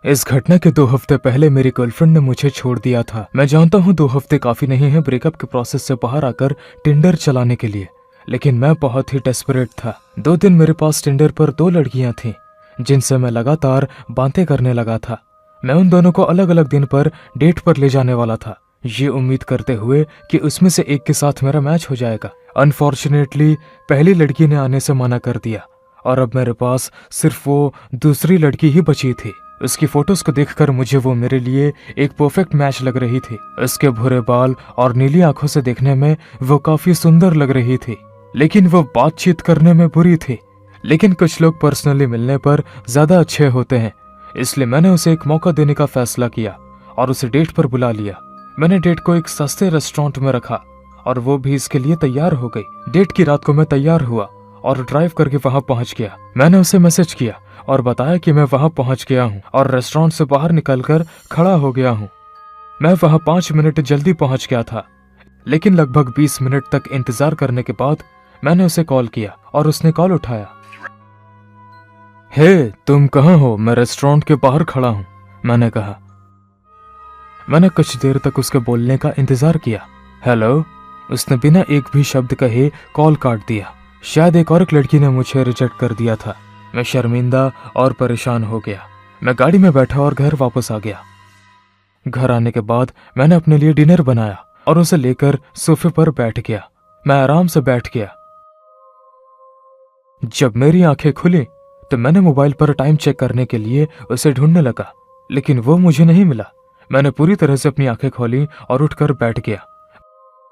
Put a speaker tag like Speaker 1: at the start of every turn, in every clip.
Speaker 1: इस घटना के 2 हफ्ते पहले मेरी गर्लफ्रेंड ने मुझे छोड़ दिया था। मैं जानता हूँ 2 हफ्ते काफी नहीं है ब्रेकअप के प्रोसेस से बाहर आकर टिंडर चलाने के लिए, लेकिन मैं बहुत ही डेस्परेट था। 2 दिन मेरे पास टिंडर पर 2 लड़कियां थीं जिनसे मैं लगातार बातें करने लगा था। मैं उन दोनों को अलग अलग दिन पर डेट पर ले जाने वाला था, ये उम्मीद करते हुए कि उसमें से एक के साथ मेरा मैच हो जाएगा। अनफॉर्चुनेटली पहली लड़की ने आने से मना कर दिया और अब मेरे पास सिर्फ वो दूसरी लड़की ही बची थी। उसकी फोटोज को देखकर मुझे वो मेरे लिए एक परफेक्ट मैच लग रही थी। उसके भूरे बाल और नीली आंखों से देखने में वो काफी सुंदर लग रही थी, लेकिन वो बातचीत करने में बुरी थी। लेकिन कुछ लोग पर्सनली मिलने पर ज्यादा अच्छे होते हैं, इसलिए मैंने उसे एक मौका देने का फैसला किया और उसे डेट पर बुला लिया। मैंने डेट को एक सस्ते रेस्टोरेंट में रखा और वो भी इसके लिए तैयार हो गई। डेट की रात को मैं तैयार हुआ और ड्राइव करके वहां पहुंच गया। मैंने उसे मैसेज किया और बताया कि मैं वहां पहुंच गया हूं और रेस्टोरेंट से बाहर निकलकर खड़ा हो गया हूं। मैं वहां 5 मिनट जल्दी पहुंच गया था, लेकिन लगभग 20 मिनट तक इंतजार करने के बाद मैंने उसे कॉल किया और उसने कॉल उठाया। हे, तुम कहाँ हो? मैं रेस्टोरेंट के बाहर खड़ा हूं, मैंने कहा। मैंने कुछ देर तक उसके बोलने का इंतजार किया। हेलो, उसने बिना एक भी शब्द कहे कॉल काट दिया। शायद एक और लड़की ने मुझे रिजेक्ट कर दिया था। मैं शर्मिंदा और परेशान हो गया। मैं गाड़ी में बैठा और घर वापस आ गया। घर आने के बाद मैंने अपने लिए डिनर बनाया और उसे लेकर सोफे पर बैठ गया। मैं आराम से बैठ गया। जब मेरी आंखें खुली तो मैंने मोबाइल पर टाइम चेक करने के लिए उसे ढूंढने लगा, लेकिन वो मुझे नहीं मिला। मैंने पूरी तरह से अपनी आंखें खोली और उठकर बैठ गया।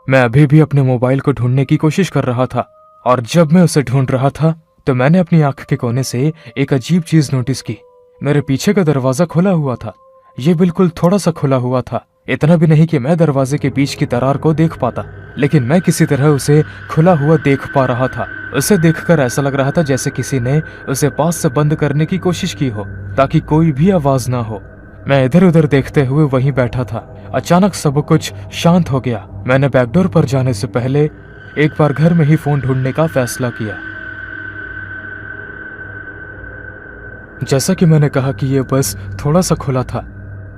Speaker 1: मैं अभी भी अपने मोबाइल को ढूंढने की कोशिश कर रहा था और जब मैं उसे ढूंढ रहा था तो मैंने अपनी आंख के कोने से एक अजीब चीज नोटिस की। मेरे पीछे का दरवाजा खुला हुआ था। ये बिल्कुल थोड़ा सा खुला हुआ था, इतना भी नहीं कि मैं दरवाजे के बीच की दरार को देख पाता, लेकिन मैं किसी तरह उसे खुला हुआ देख पा रहा था। उसे देखकर ऐसा लग रहा था जैसे किसी ने उसे पास से बंद करने की कोशिश की हो ताकि कोई भी आवाज ना हो। मैं इधर उधर देखते हुए वहीं बैठा था। अचानक सब कुछ शांत हो गया। मैंने बैकडोर पर जाने से पहले एक बार घर में ही फोन ढूंढने का फैसला किया। जैसा कि मैंने कहा कि यह बस थोड़ा सा खुला था,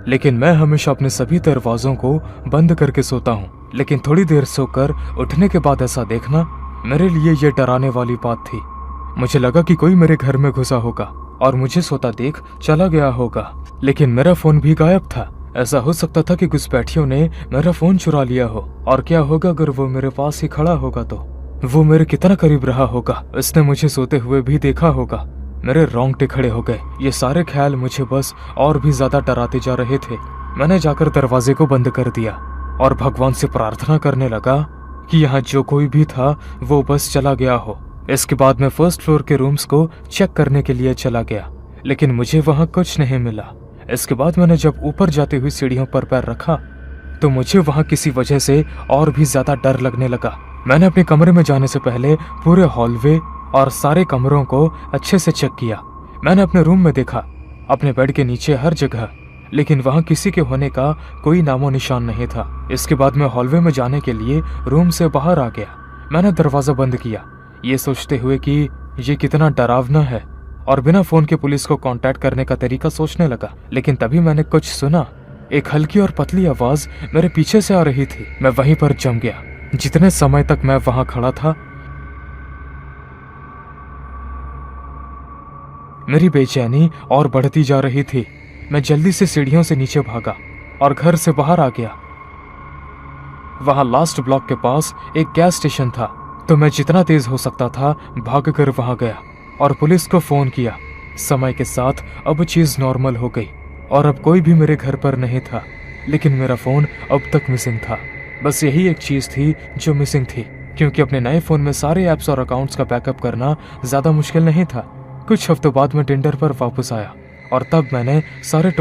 Speaker 1: लेकिन मैं हमेशा अपने सभी दरवाजों को बंद करके सोता हूँ। लेकिन थोड़ी देर सोकर उठने के बाद ऐसा देखना मेरे लिए यह डराने वाली बात थी। मुझे लगा कि कोई मेरे घर में घुसा होगा और मुझे सोता देख चला गया होगा, लेकिन मेरा फोन भी गायब था। ऐसा हो सकता था कि घुसपैठियों ने मेरा फोन चुरा लिया हो, और क्या होगा अगर वो मेरे पास ही खड़ा होगा तो वो मेरे कितना करीब रहा होगा। उसने मुझे सोते हुए भी देखा होगा। मेरे रोंगटे खड़े हो गए। ये सारे ख्याल मुझे बस और भी ज्यादा डराते जा रहे थे। मैंने जाकर दरवाजे को बंद कर दिया और भगवान से प्रार्थना करने लगा कि यहाँ जो कोई भी था वो बस चला गया हो। इसके बाद मैं फर्स्ट फ्लोर के रूम्स को चेक करने के लिए चला गया, लेकिन मुझे वहाँ कुछ नहीं मिला। इसके बाद मैंने जब ऊपर जाते हुए सीढ़ियों पर पैर रखा तो मुझे वहाँ किसी वजह से और भी ज्यादा डर लगने लगा। मैंने अपने कमरे में जाने से पहले पूरे हॉलवे और सारे कमरों को अच्छे से चेक किया। मैंने अपने रूम में देखा, अपने बेड के नीचे, हर जगह, लेकिन वहां किसी के होने का कोई नामो निशान नहीं था। इसके बाद मैं हॉलवे में जाने के लिए रूम से बाहर आ गया। मैंने दरवाजा बंद किया, ये सोचते हुए कि ये कितना डरावना है, और बिना फोन के पुलिस को कांटेक्ट करने का तरीका सोचने लगा। लेकिन तभी मैंने कुछ सुना। एक हल्की और पतली आवाज मेरे पीछे से आ रही थी। मैं वहीं पर जम गया। जितने समय तक मैं वहां खड़ा था, मेरी बेचैनी और बढ़ती जा रही थी। मैं जल्दी से सीढ़ियों से नीचे भागा और घर से बाहर आ गया। वहां लास्ट ब्लॉक के पास एक गैस स्टेशन था, तो मैं जितना तेज हो सकता था भागकर वहां गया और पुलिस को फोन किया। समय के साथ अब चीज नॉर्मल हो गई और अब कोई भी मेरे घर पर नहीं था, लेकिन मेरा फोन अब तक मिसिंग था। बस यही एक चीज थी जो मिसिंग थी, क्योंकि अपने नए फोन में सारे ऐप्स और अकाउंट्स का बैकअप करना ज्यादा मुश्किल नहीं था। कुछ हफ्तों बाद मैं टिंडर पर वापस आया और तब मैंने सारे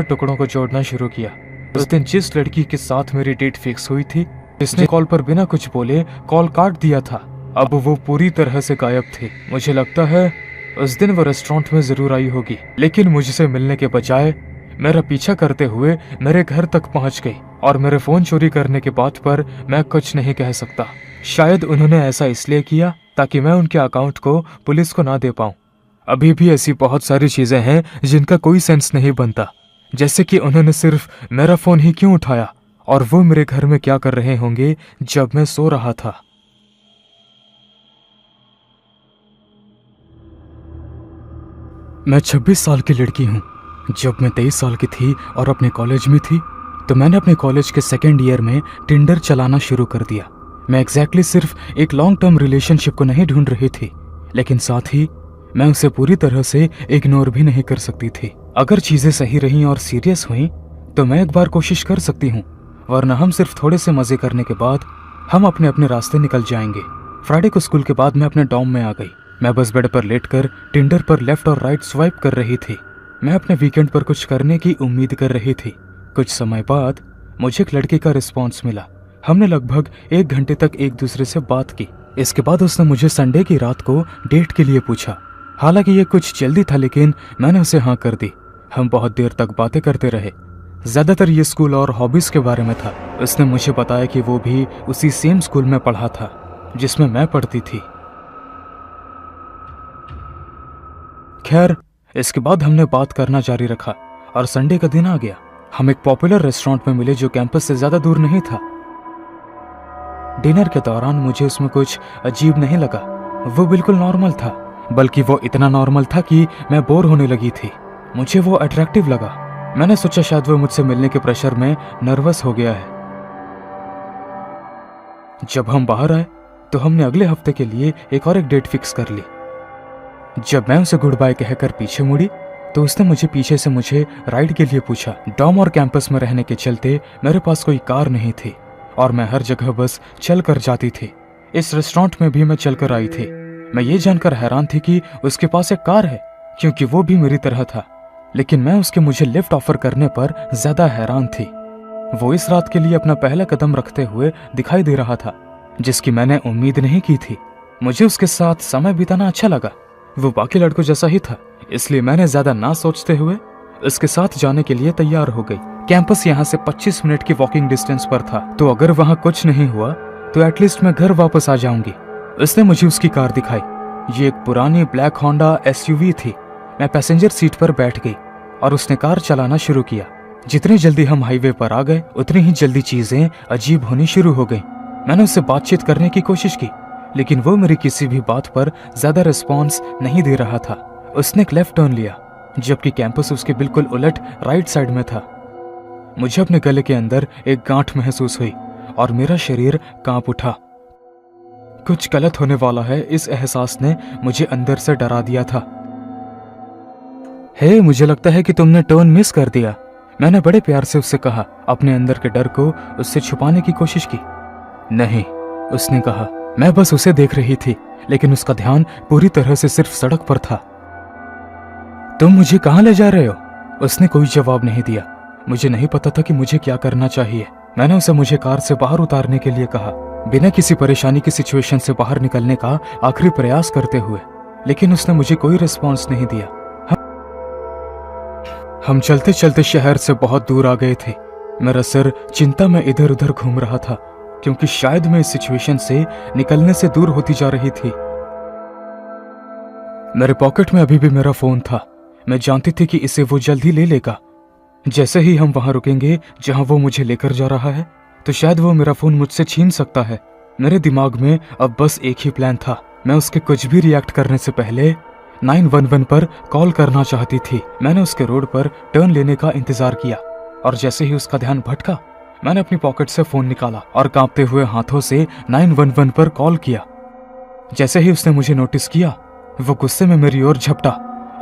Speaker 1: टुकड़ों को जोड़ना शुरू किया। उस दिन जिस लड़की के साथ मेरी डेट फिक्स हुई थी, जिसने कॉल पर बिना कुछ बोले कॉल काट दिया था, अब वो पूरी तरह से गायब थी। मुझे लगता है उस दिन वो रेस्टोरेंट में जरूर आई होगी, लेकिन मुझसे मिलने के बजाय मेरा पीछा करते हुए मेरे घर तक पहुंच गई। और मेरे फोन चोरी करने के बात पर मैं कुछ नहीं कह सकता। शायद उन्होंने ऐसा इसलिए किया ताकि मैं उनके अकाउंट को पुलिस को ना दे पाऊं। अभी भी ऐसी बहुत सारी चीजें हैं जिनका कोई सेंस नहीं बनता, जैसे कि उन्होंने सिर्फ मेरा फोन ही क्यों उठाया और वो मेरे घर में क्या कर रहे होंगे जब मैं सो रहा था। मैं 26 साल की लड़की हूँ। जब मैं 23 साल की थी और अपने कॉलेज में थी तो मैंने अपने कॉलेज के सेकेंड ईयर में टिंडर चलाना शुरू कर दिया। मैं एग्जैक्टली सिर्फ एक लॉन्ग टर्म रिलेशनशिप को नहीं ढूंढ रही थी, लेकिन साथ ही मैं उसे पूरी तरह से इग्नोर भी नहीं कर सकती थी। अगर चीजें सही रहीं और सीरियस हुई तो मैं एक बार कोशिश कर सकती हूँ, वरना हम सिर्फ थोड़े से मजे करने के बाद हम अपने अपने रास्ते निकल जाएंगे। फ्राइडे को स्कूल के बाद मैं अपने डॉर्म में आ गई। मैं बस बेड पर लेटकर टिंडर पर लेफ्ट और राइट स्वाइप कर रही थी। मैं अपने वीकेंड पर कुछ करने की उम्मीद कर रही थी। कुछ समय बाद मुझे एक लड़के का रिस्पॉन्स मिला। हमने लगभग 1 घंटे तक एक दूसरे से बात की। इसके बाद उसने मुझे संडे की रात को डेट के लिए पूछा। हालांकि ये कुछ जल्दी था, लेकिन मैंने उसे हाँ कर दी। हम बहुत देर तक बातें करते रहे। ज्यादातर ये स्कूल और हॉबीज के बारे में था। उसने मुझे बताया कि वो भी उसी सेम स्कूल में पढ़ा था जिसमें मैं पढ़ती थी। खैर, इसके बाद हमने बात करना जारी रखा और संडे का दिन आ गया। हम एक पॉपुलर रेस्टोरेंट में मिले जो कैंपस से ज्यादा दूर नहीं था। डिनर के दौरान मुझे उसमें कुछ अजीब नहीं लगा। वो बिल्कुल नॉर्मल था, बल्कि वो इतना नॉर्मल था कि मैं बोर होने लगी थी। मुझे वो अट्रैक्टिव लगा। मैंने सोचा शायद वो मुझसे मिलने के प्रेशर में नर्वस हो गया है। जब हम बाहर आए तो हमने अगले हफ्ते के लिए एक डेट फिक्स कर ली। जब मैं उसे गुड बाय कहकर पीछे मुड़ी तो उसने मुझे राइड के लिए पूछा। डॉर्म और कैंपस में रहने के चलते मेरे पास कोई कार नहीं थी और मैं हर जगह बस चल कर जाती थी। इस रेस्टोरेंट में भी मैं चल कर आई थी। मैं ये जानकर हैरान थी कि उसके पास एक कार है, क्योंकि वो भी मेरी तरह था। लेकिन मैं उसके मुझे लिफ्ट ऑफर करने पर ज्यादा हैरान थी। वो इस रात के लिए अपना पहला कदम रखते हुए दिखाई दे रहा था, जिसकी मैंने उम्मीद नहीं की थी। मुझे उसके साथ समय बिताना अच्छा लगा। वो बाकी लड़कों जैसा ही था, इसलिए मैंने ज्यादा ना सोचते हुए उसके साथ जाने के लिए तैयार हो गई। कैंपस यहाँ से 25 मिनट की वॉकिंग डिस्टेंस पर था, तो अगर वहाँ कुछ नहीं हुआ तो एटलीस्ट मैं घर वापस आ जाऊंगी। उसने मुझे उसकी कार दिखाई। ये एक पुरानी ब्लैक होंडा SUV थी। मैं पैसेंजर सीट पर बैठ गई और उसने कार चलाना शुरू किया। जितनी जल्दी हम हाईवे पर आ गए उतनी ही जल्दी चीजें अजीब होनी शुरू हो गई। मैंने उससे बातचीत करने की कोशिश की, लेकिन वो मेरी किसी भी बात पर ज्यादा रिस्पॉन्स नहीं दे रहा था। उसने एक लेफ्ट टर्न लिया, जबकि कैंपस उसके बिल्कुल उलट राइट साइड में था। मुझे अपने गले के अंदर एक गांठ महसूस हुई और मेरा शरीर कांप उठा। कुछ गलत होने वाला है, इस एहसास ने मुझे अंदर से डरा दिया था। हे, मुझे लगता है कि तुमने टर्न मिस कर दिया, मैंने बड़े प्यार से उससे कहा, अपने अंदर के डर को उससे छुपाने की कोशिश की। नहीं, उसने कहा। मैं बस उसे देख रही थी, लेकिन उसका ध्यान पूरी तरह से सिर्फ सड़क पर था। तुम मुझे कहाँ ले जा रहे हो? उसने कोई जवाब नहीं दिया। मुझे नहीं पता था कि मुझे क्या करना चाहिए। मैंने उसे मुझे कार से बाहर उतारने के लिए कहा, बिना किसी परेशानी की सिचुएशन से बाहर निकलने का आखिरी प्रयास करते हुए, लेकिन उसने मुझे कोई रिस्पॉन्स नहीं दिया। हम चलते चलते शहर से बहुत दूर आ गए थे। मेरा सिर चिंता में इधर उधर घूम रहा था, क्योंकि शायद मैं इस सिचुएशन से निकलने से दूर होती जा रही थी। मेरे पॉकेट में अभी भी मेरा फोन था। मैं जानती थी कि इसे वो जल्दी ले लेगा। जैसे ही हम वहां रुकेंगे जहां वो मुझे लेकर जा रहा है, तो शायद वो मेरा फोन मुझसे छीन सकता है। मेरे दिमाग में अब बस एक ही प्लान था। मैं उसके कुछ भी रिएक्ट करने से पहले 911 पर कॉल करना चाहती थी। मैंने उसके रोड पर टर्न लेने का इंतजार किया और जैसे ही उसका ध्यान भटका, मैंने अपनी पॉकेट से फोन निकाला और कांपते हुए हाथों से 911 पर कॉल किया। जैसे ही उसने मुझे नोटिस किया, वो गुस्से में मेरी ओर झपटा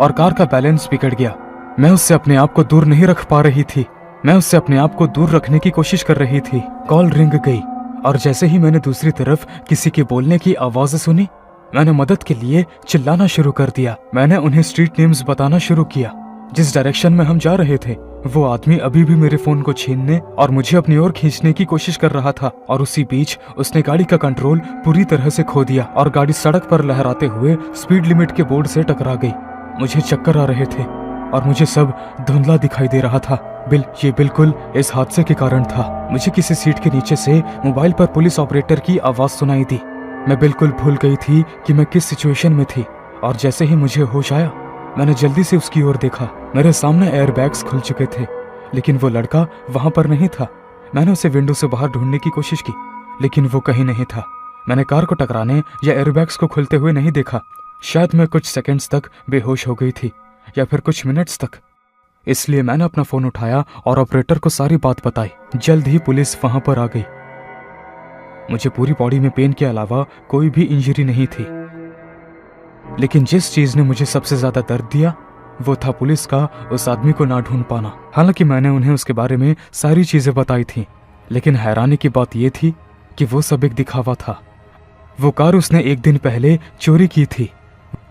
Speaker 1: और कार का बैलेंस बिगड़ गया। मैं उससे अपने आप को दूर नहीं रख पा रही थी। मैं उससे अपने आप को दूर रखने की कोशिश कर रही थी। कॉल रिंग गई और जैसे ही मैंने दूसरी तरफ किसी के बोलने की आवाज़ सुनी, मैंने मदद के लिए चिल्लाना शुरू कर दिया। मैंने उन्हें स्ट्रीट नेम्स बताना शुरू किया। जिस डायरेक्शन में हम जा रहे थे, वो आदमी अभी भी मेरे फोन को छीनने और मुझे अपनी ओर खींचने की कोशिश कर रहा था और उसी बीच उसने गाड़ी का कंट्रोल पूरी तरह से खो दिया और गाड़ी सड़क पर लहराते हुए स्पीड लिमिट के बोर्ड से टकरा गई। मुझे चक्कर आ रहे थे और मुझे सब धुंधला दिखाई दे रहा था। ये बिल्कुल इस हादसे के कारण था। मुझे किसी सीट के नीचे से मोबाइल पर पुलिस ऑपरेटर की आवाज सुनाई दी। मैं बिल्कुल भूल गई थी कि मैं किस सिचुएशन में थी और जैसे ही मुझे होश आया, मैंने जल्दी से उसकी ओर देखा। मेरे सामने एयरबैग्स खुल चुके थे, लेकिन वो लड़का वहां पर नहीं था। मैंने उसे विंडो से बाहर ढूंढने की कोशिश की, लेकिन वो कहीं नहीं था। मैंने कार को टकराने या एयरबैग्स को खुलते हुए नहीं देखा। शायद मैं कुछ सेकंड्स तक बेहोश हो गई थी, या फिर कुछ मिनट्स तक। इसलिए मैंने अपना फोन उठाया और ऑपरेटर को सारी बात बताई। जल्द ही पुलिस वहां पर आ गई। मुझे पूरी बॉडी में पेन के अलावा कोई भी इंजरी नहीं थी, लेकिन जिस चीज ने मुझे सबसे ज्यादा दर्द दिया वो था पुलिस का उस आदमी को ना ढूंढ पाना। हालांकि मैंने उन्हें उसके बारे में सारी चीजें बताई थी, लेकिन हैरानी की बात यह थी कि वो सब एक दिखावा था। वो कार उसने एक दिन पहले चोरी की थी।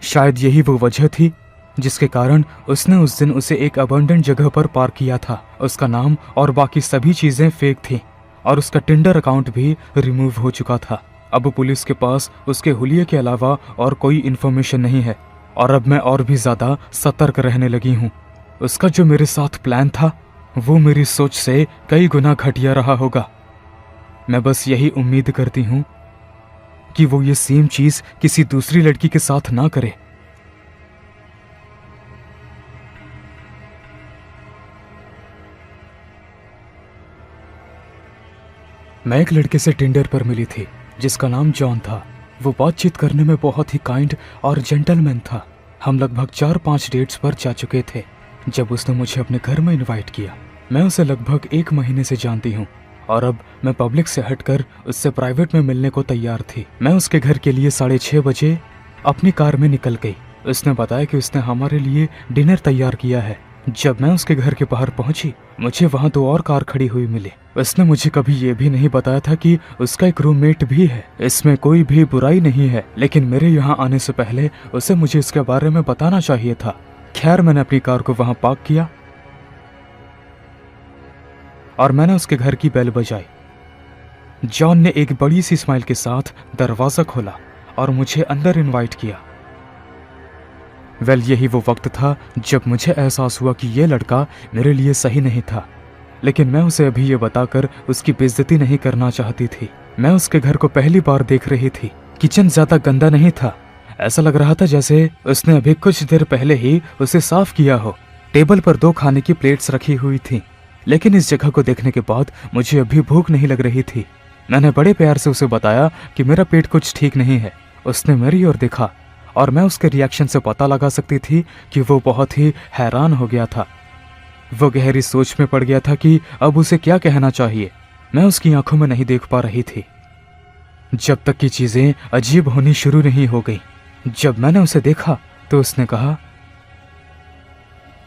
Speaker 1: शायद यही वो वजह थी जिसके कारण उसने उस दिन उसे एक अबंडन जगह पर पार्क किया था। उसका नाम और बाकी सभी चीजें फेक थी और उसका टिंडर अकाउंट भी रिमूव हो चुका था। अब पुलिस के पास उसके हुलिये के अलावा और कोई इन्फॉर्मेशन नहीं है, और अब मैं और भी ज्यादा सतर्क रहने लगी हूँ। उसका जो मेरे साथ प्लान था वो मेरी सोच से कई गुना घटिया रहा होगा। मैं बस यही उम्मीद करती हूँ कि वो ये सेम चीज किसी दूसरी लड़की के साथ ना करे। मैं एक लड़के से टिंडर पर मिली थी जिसका नाम जॉन था। वो बातचीत करने में बहुत ही काइंड और जेंटलमैन था। हम लगभग 4-5 डेट्स पर जा चुके थे जब उसने मुझे अपने घर में इनवाइट किया। मैं उसे लगभग 1 महीने से जानती हूँ और अब मैं पब्लिक से हटकर उससे प्राइवेट में मिलने को तैयार थी। मैं उसके घर के लिए 6:30 बजे अपनी कार में निकल गई। उसने बताया कि उसने हमारे लिए डिनर तैयार किया है। जब मैं उसके घर के बाहर पहुंची, मुझे वहां 2 और कार खड़ी हुई मिली। उसने मुझे कभी ये भी नहीं बताया था कि उसका एक रूममेट भी है। इसमें कोई भी बुराई नहीं है, लेकिन मेरे यहाँ आने से पहले उसे मुझे इसके बारे में बताना चाहिए था। खैर, मैंने अपनी कार को वहां पार्क किया और मैंने उसके घर की बेल बजाई। जॉन ने एक बड़ी सी स्माइल के साथ दरवाजा खोला और मुझे अंदर इनवाइट किया। यही वो वक्त था जब मुझे एहसास हुआ कि ये लड़का मेरे लिए सही नहीं था, लेकिन मैं उसे अभी ये बताकर उसकी बेइज्जती नहीं करना चाहती थी। मैं उसके घर को पहली बार देख रही थी। किचन ज्यादा गंदा नहीं था। ऐसा लग रहा था जैसे उसने अभी कुछ देर पहले ही उसे साफ किया हो। टेबल पर 2 खाने की प्लेट्स रखी हुई थी, लेकिन इस जगह को देखने के बाद मुझे अभी भूख नहीं लग रही थी। मैंने बड़े प्यार से उसे बताया कि मेरा पेट कुछ ठीक नहीं है। उसने मेरी ओर देखा और मैं उसके रिएक्शन से पता लगा सकती थी कि वो बहुत ही हैरान हो गया था। वो गहरी सोच में पड़ गया था कि अब उसे क्या कहना चाहिए। मैं उसकी आंखों में नहीं देख पा रही थी जब तक कि चीजें अजीब होनी शुरू नहीं हो गई। जब मैंने उसे देखा तो उसने कहा,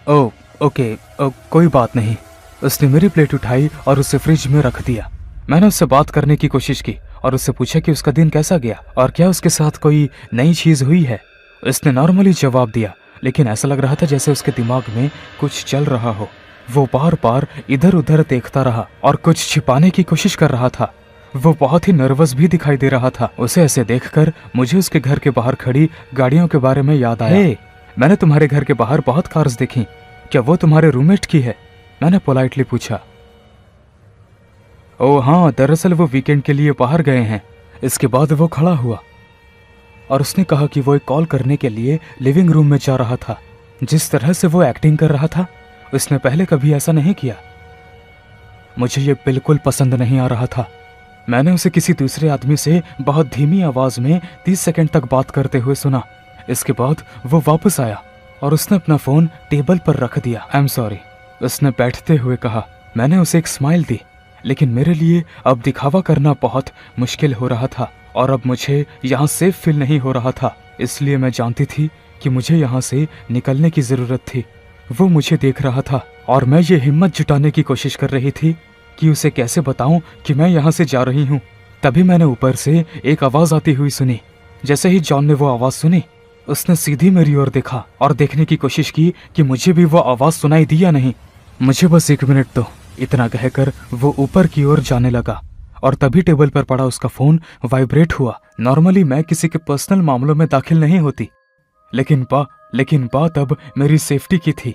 Speaker 1: ओह ओके, कोई बात नहीं। उसने मेरी प्लेट उठाई और उसे फ्रिज में रख दिया। मैंने उससे बात करने की कोशिश की और उससे पूछा कि उसका दिन कैसा गया और क्या उसके साथ कोई नई चीज हुई है। उसने नॉर्मली जवाब दिया, लेकिन ऐसा लग रहा था जैसे उसके दिमाग में कुछ चल रहा हो। वो बार बार इधर उधर देखता रहा और कुछ छिपाने की कोशिश कर रहा था। वो बहुत ही नर्वस भी दिखाई दे रहा था। उसे ऐसे देखकर मुझे उसके घर के बाहर खड़ी गाड़ियों के बारे में याद आया। मैंने तुम्हारे घर के बाहर बहुत कार्स देखी, क्या वो तुम्हारे रूममेट की है? मैंने पोलाइटली पूछा। ओह हाँ, दरअसल वो वीकेंड के लिए बाहर गए हैं। इसके बाद वो खड़ा हुआ और उसने कहा कि वो एक कॉल करने के लिए लिविंग रूम में जा रहा था। जिस तरह से वो एक्टिंग कर रहा था, उसने पहले कभी ऐसा नहीं किया। मुझे ये बिल्कुल पसंद नहीं आ रहा था। मैंने उसे किसी दूसरे आदमी से बहुत धीमी आवाज में 30 सेकंड तक बात करते हुए सुना। इसके बाद वो वापस आया और उसने अपना फोन टेबल पर रख दिया। आई एम सॉरी, उसने बैठते हुए कहा। मैंने उसे एक स्माइल दी, लेकिन मेरे लिए अब दिखावा करना बहुत मुश्किल हो रहा था और अब मुझे यहाँ सेफ फील नहीं हो रहा था। इसलिए मैं जानती थी कि मुझे यहाँ से निकलने की जरूरत थी। वो मुझे देख रहा था और मैं ये हिम्मत जुटाने की कोशिश कर रही थी कि उसे कैसे बताऊं कि मैं यहाँ से जा रही हूँ। तभी मैंने ऊपर से एक आवाज आती हुई सुनी। जैसे ही जॉन ने वो आवाज सुनी, उसने सीधी मेरी ओर देखा और देखने की कोशिश की कि मुझे भी वो आवाज सुनाई दी या नहीं। मुझे बस 1 मिनट दो, इतना कहकर वो ऊपर की ओर जाने लगा और तभी टेबल पर पड़ा उसका फोन वाइब्रेट हुआ। नॉर्मली मैं किसी के पर्सनल मामलों में दाखिल नहीं होती, लेकिन बात अब मेरी सेफ्टी की थी।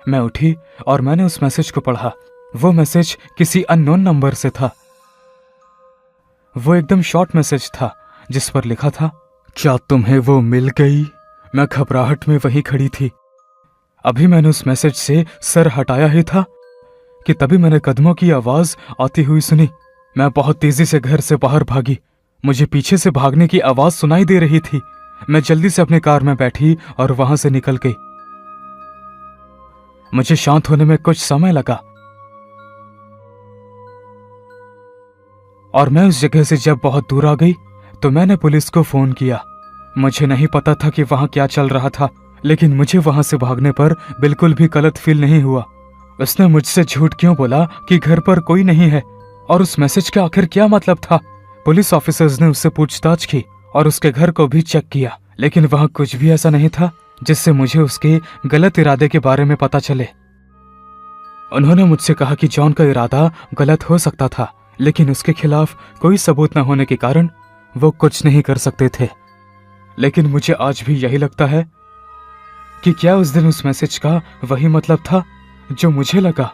Speaker 1: मैं उठी और मैंने उस मैसेज को पढ़ा। वो मैसेज किसी अननोन नंबर से था। वो एकदम शॉर्ट मैसेज था जिस पर लिखा था, क्या तुम्हें वो मिल गई? मैं घबराहट में वहीं खड़ी थी। अभी मैंने उस मैसेज से सर हटाया ही था कि तभी मैंने कदमों की आवाज आती हुई सुनी। मैं बहुत तेजी से घर से बाहर भागी। मुझे पीछे से भागने की आवाज सुनाई दे रही थी। मैं जल्दी से अपनी कार में बैठी और वहां से निकल गई। मुझे शांत होने में कुछ समय लगा और मैं उस जगह से जब बहुत दूर आ गई तो मैंने पुलिस को फोन किया। मुझे नहीं पता था कि वहां क्या चल रहा था, लेकिन मुझे वहां से भागने पर बिल्कुल भी गलत फील नहीं हुआ। उसने मुझसे झूठ क्यों बोला कि घर पर कोई नहीं है, और उस मैसेज का आखिर क्या मतलब था? पुलिस ऑफिसर्स ने उससे पूछताछ की और उसके घर को भी चेक किया, लेकिन वहां कुछ भी ऐसा नहीं था जिससे मुझे उसके गलत इरादे के बारे में पता चले। उन्होंने मुझसे कहा कि जॉन का इरादा गलत हो सकता था, लेकिन उसके खिलाफ कोई सबूत न होने के कारण वो कुछ नहीं कर सकते थे। लेकिन मुझे आज भी यही लगता है कि क्या उस दिन उस मैसेज का वही मतलब था जो मुझे लगा।